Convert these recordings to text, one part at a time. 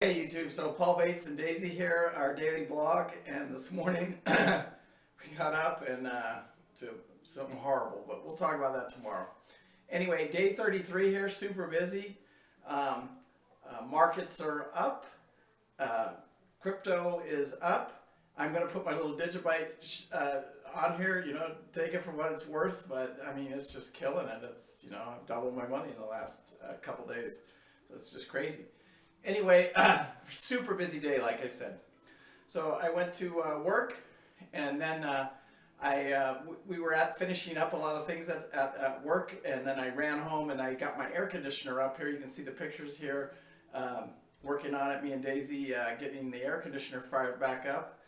Hey YouTube, so Paul Bates and Daisy here, our daily vlog, and this morning we got up and to something horrible, but we'll talk about that tomorrow. Anyway, day 33 here, super busy. Markets are up, crypto is up. I'm going to put my little DigiByte on here, take it for what it's worth, but I mean, it's just killing it. It's, I've doubled my money in the last couple days, so it's just crazy. Anyway, super busy day, like I said. So I went to work, and then we were finishing up a lot of things at work, and then I ran home and I got my air conditioner up here. You can see the pictures here, working on it, me and Daisy getting the air conditioner fired back up.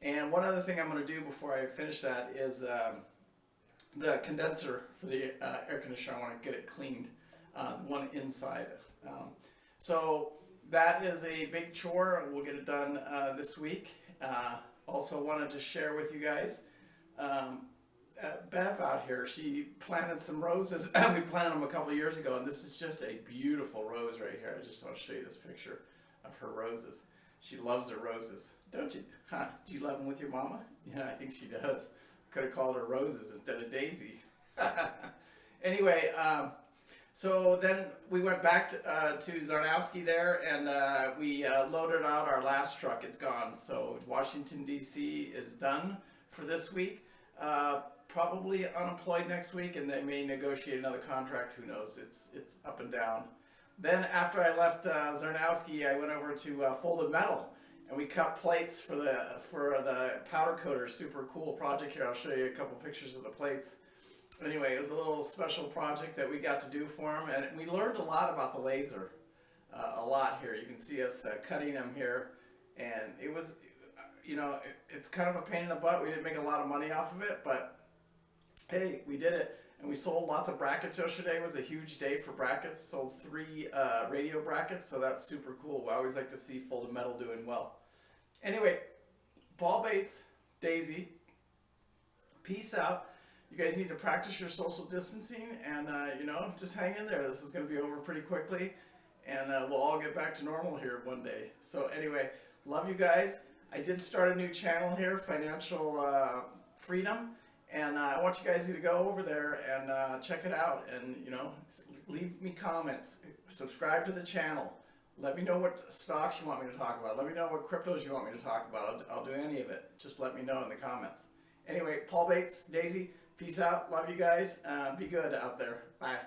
And one other thing I'm going to do before I finish that is the condenser for the air conditioner. I want to get it cleaned, the one inside. So that is a big chore. We'll get it done this week. Also wanted to share with you guys, Bev out here, she planted some roses. We planted them a couple of years ago, and this is just a beautiful rose right here. I just want to show you this picture of her roses. She loves her roses, don't you? Huh? Do you love them with your mama? Yeah, I think she does. Could have called her Roses instead of Daisy. Anyway, so then we went back to Zarnowski there, and we loaded out our last truck. It's gone. So Washington, D.C. is done for this week. Probably unemployed next week, and they may negotiate another contract. Who knows? It's up and down. Then after I left Zarnowski, I went over to Folded Metal, and we cut plates for the powder coater. Super cool project here. I'll show you a couple pictures of the plates. Anyway, it was a little special project that we got to do for them, and we learned a lot about the laser. A lot here. You can see us cutting them here, and it was, it's kind of a pain in the butt. We didn't make a lot of money off of it, but hey, we did it. And we sold lots of brackets yesterday. It was a huge day for brackets. Sold 3 radio brackets, so that's super cool. I always like to see Folded Metal doing well. Anyway, Paul Bates, Daisy, peace out. You guys need to practice your social distancing, and just hang in there. This is going to be over pretty quickly, and we'll all get back to normal here one day. So anyway, love you guys. I did start a new channel here, Financial Freedom, and I want you guys to go over there and check it out, and leave me comments, subscribe to the channel. Let me know what stocks you want me to talk about. Let me know what cryptos you want me to talk about. I'll do any of it. Just let me know in the comments. Anyway, Paul Bates, Daisy, peace out. Love you guys. Be good out there. Bye.